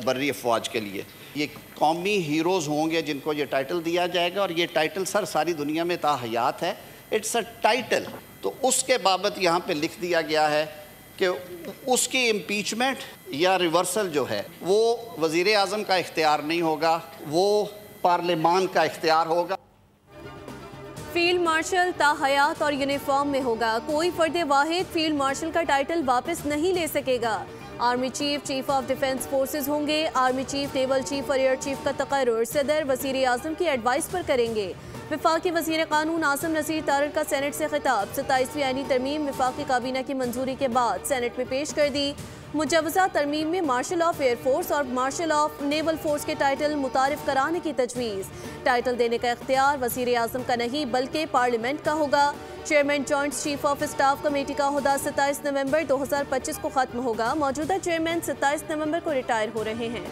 बर्री अफवाज के लिए। ये कौमी हीरोज़ होंगे जिनको ये टाइटल दिया जाएगा, और ये टाइटल सर सारी दुनिया में ताहयात है, इट्स अ टाइटल। तो उसके बाबत यहाँ पे लिख दिया गया है कि उसकी इम्पीचमेंट या रिवर्सल जो है वो वज़ीर आज़म का इख्तियार नहीं होगा, वो पार्लियामान का इख्तियार होगा। फील्ड मार्शल ताहयात और यूनिफॉर्म में होगा। कोई फर्द वाहिद फील्ड मार्शल का टाइटल वापस नहीं ले सकेगा। Army chief, chief of defence forces होंगे। आर्मी चीफ, नेवल चीफ और एयर चीफ का तकर्रुर सदर वज़ीर आज़म की एडवाइस पर करेंगे। वफाकी वज़ीर क़ानून आसिम नसीर तारड़ का सेनेट से खिताब। 27वीं आईनी तरमीम वफाकी काबीना की मंजूरी के बाद सेनेट में पेश कर दी। मुजवज़ा तरमीम में मार्शल ऑफ एयरफोर्स और मार्शल ऑफ नेवल फोर्स के टाइटल मुतारिफ कराने की तजवीज़। टाइटल देने का इख्तियार वज़ीर आज़म का नहीं बल्कि पार्लियामेंट का होगा। Chairman joint chief of staff committee का ओहदा 27 नवंबर 2025 को ख़त्म होगा। मौजूदा चेयरमैन 27 नवंबर को रिटायर हो रहे हैं।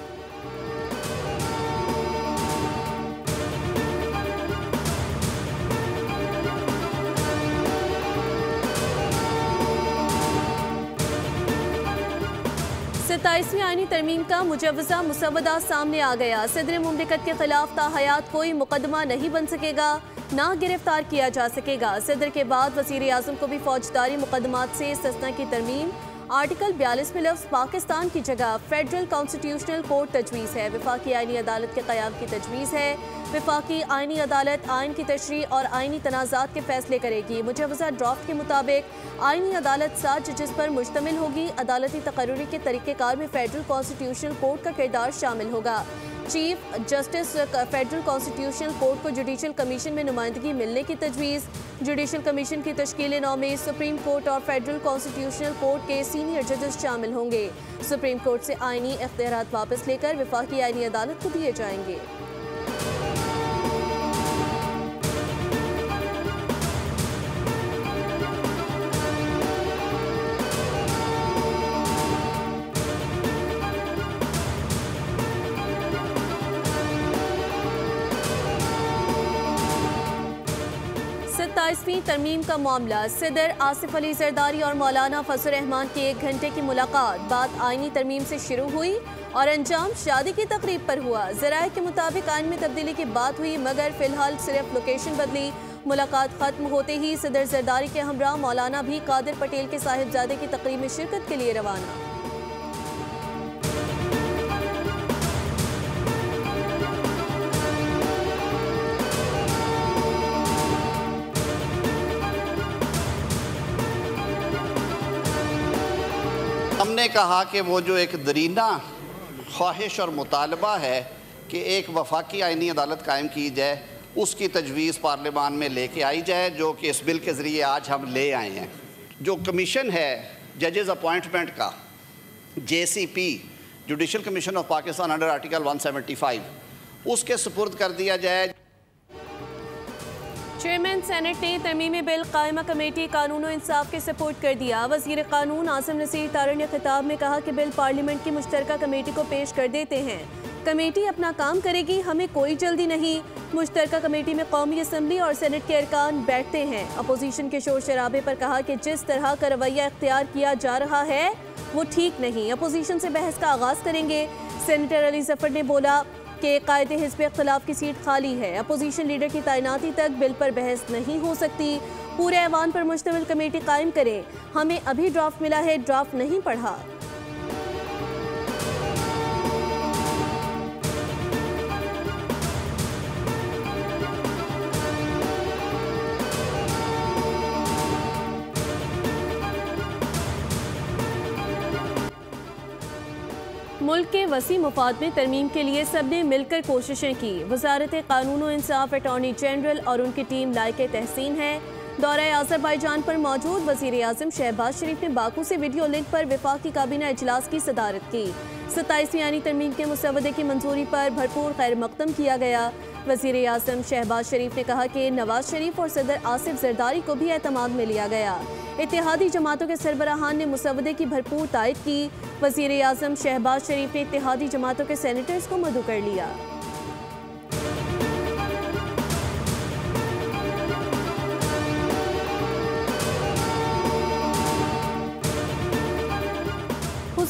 सत्ताईसवीं आईनी तरमीम का मुजवज़ा मुसवदा सामने आ गया। सदर मुमलिकत के खिलाफ ताहयात कोई मुकदमा नहीं बन सकेगा, ना गिरफ्तार किया जा सकेगा। सदर के बाद वज़ीर आज़म को भी फौजदारी मुकदमात से इस्तिस्ना की तरमीम। आर्टिकल 42 में लफ्ज़ पाकिस्तान की जगह फेडरल कॉन्स्टिट्यूशनल कोर्ट तजवीज़ है। वफाकी आईनी अदालत के क़याम की तजवीज़ है। वफाकी आईनी अदालत आइन की तशरीह और आइनी तनाज़ात के फैसले करेगी। मुजवज़ा ड्राफ्ट के मुताबिक आईनी अदालत 7 जजेस पर मुश्तमिल होगी। अदालती तकर्रुरी के तरीक़ेकार में फेडरल कॉन्स्टिट्यूशनल कोर्ट का किरदार शामिल होगा। Chief justice federal constitutional court को जुडिशल कमीशन में नुमाइंदगी मिलने की तजवीज़। जुडिशल कमीशन की तश्कील नौ में सुप्रीम कोर्ट और फेडरल कॉन्स्टिट्यूशनल कोर्ट के सीनियर जजेस शामिल होंगे। सुप्रीम कोर्ट से आइनी इख्तियारात वापस लेकर वफाकी आइनी अदालत को दिए जाएंगे। सत्ताईसवीं तरमीम का मामला। सदर आसिफ अली जरदारी और मौलाना फजल रहमान की 1 घंटे की मुलाकात। बात आईनी तरमीम से शुरू हुई और अंजाम शादी की तकरीब पर हुआ। ज़राए के मुताबिक आइन में तब्दीली की बात हुई, मगर फिलहाल सिर्फ लोकेशन बदली। मुलाकात खत्म होते ही सदर जरदारी के हमरा मौलाना भी कादिर पटेल के साहिबजादे की तकरीब में शिरकत के लिए रवाना। हमने कहा कि वो जो एक दरीना ख्वाहिश और मुतालबा है कि एक वफाकी आइनी अदालत कायम की जाए, उसकी तजवीज़ पार्लियामान में लेके आई जाए, जो कि इस बिल के ज़रिए आज हम ले आए हैं। जो कमीशन है जजेस अपॉइंटमेंट का, JCP judicial commission of Pakistan under article 175, उसके सुपुर्द कर दिया जाए। चेयरमैन सेनेट ने तरमीमी बिल कायमा कमेटी कानून और इंसाफ के सपोर्ट कर दिया। वज़ीर क़ानून आसिम नसीर तारड़ ने खिताब में कहा कि बिल पार्लियामेंट की मुश्तरका कमेटी को पेश कर देते हैं। कमेटी अपना काम करेगी, हमें कोई जल्दी नहीं। मुश्तरका कमेटी में कौमी असम्बली और सेनेट के अरकान बैठते हैं। अपोजिशन के शोर शराबे पर कहा कि जिस तरह का रवैया इख्तियार किया जा रहा है वो ठीक नहीं। अपोजिशन से बहस का आगाज़ करेंगे। सेनेटर अली जफर ने बोला कि कायदे हिज़्ब इख्तिलाफ की सीट खाली है। अपोजिशन लीडर की तैनाती तक बिल पर बहस नहीं हो सकती। पूरे ऐवान पर मुश्तमिल कमेटी कायम करें। हमें अभी ड्राफ्ट मिला है, ड्राफ्ट नहीं पढ़ा। मुल्क के वसी मुफाद में तरमीम के लिए सबने मिलकर कोशिशें की। वजारत कानून और इंसाफ, अटॉर्नी जनरल और उनकी टीम लायक तहसीन है। दौरा आज़रबाईजान पर मौजूद वज़ीर आज़म शहबाज शरीफ ने बाकू से वीडियो लिंक पर वफाकी काबीना इजलास की सदारत की। 27वीं आईनी तरमीम के मुसवदे की मंजूरी पर भरपूर खैर मकदम किया गया। वज़ीर आज़म शहबाज शरीफ ने कहा कि नवाज शरीफ और सदर आसिफ जरदारी को भी एतमाद में लिया गया। इत्तेहादी जमातों के सरबराहान ने मुसवदे की भरपूर तायद की। वज़ीर आज़म शहबाज शरीफ ने इत्तेहादी जमातों के सेनेटर्स को मदऊ कर लिया।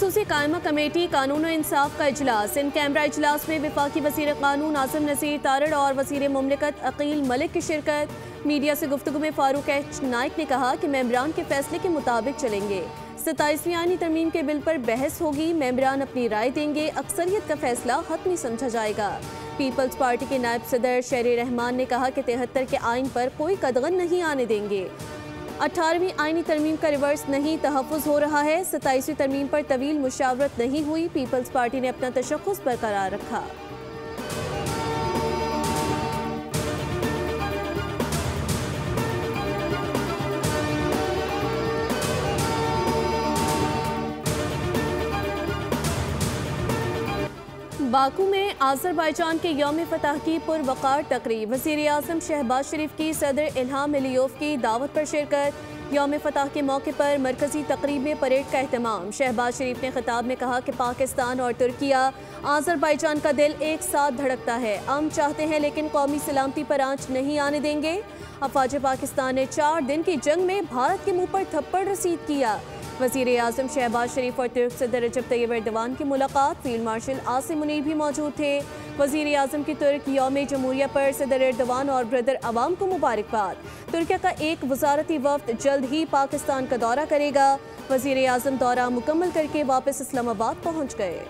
खसूसी कायमा कमेटी कानून और इंसाफ का इजलास। इन कैमरा इजलास में वफाकी वज़ीर कानून आज़म नज़ीर तारड़ और वज़ीर मुमलिकत अकील मलिक की शिरकत। मीडिया से गुफ्तगू में फारूक एच नाइक ने कहा कि मेंबरान के फैसले के मुताबिक चलेंगे। 27वीं आईनी तरमीम के बिल पर बहस होगी, मेंबरान अपनी राय देंगे, अक्सरियत का फैसला हतमी समझा जाएगा। पीपल्स पार्टी के नायब सदर शेर रहमान ने कहा कि 73 के आइन पर कोई कदगन नहीं आने देंगे। 18वीं आईनी तरमीम का रिवर्स नहीं तहफ़्फ़ुज़ हो रहा है। 27वीं तरमीम पर तवील मुशावरत नहीं हुई। पीपल्स पार्टी ने अपना तशख़्ख़ुस बरकरार रखा। बाकू में आज़रबाईजान के यौम फतह की पुरवकार तकरीब। वज़ीर आज़म शहबाज शरीफ की सदर इल्हाम अलीयौफ की दावत पर शिरकत। यौम फतह के मौके पर मरकजी तकरीब में परेड का एहतमाम। शहबाज शरीफ ने खिताब में कहा कि पाकिस्तान और तुर्किया आज़रबाईजान का दिल एक साथ धड़कता है। हम चाहते हैं लेकिन कौमी सलामती पर आंच नहीं आने देंगे। अफवाज पाकिस्तान ने 4 दिन की जंग में भारत के मुँह पर थप्पड़ रसीद किया। वज़ीर आज़म शहबाज शरीफ और तुर्क सदर रजब तैयब एर्दोगान की मुलाकात। फील्ड मार्शल आसिम मुनीर भी मौजूद थे। वज़ीर आज़म की तुर्क यौम जमहूरिया पर सदर एर्दोगान और ब्रदर अवाम को मुबारकबाद। तुर्किया का एक वज़ारती वफ़द जल्द ही पाकिस्तान का दौरा करेगा। वज़ीर आज़म दौरा मुकम्मल करके वापस इस्लामाबाद पहुँच गए।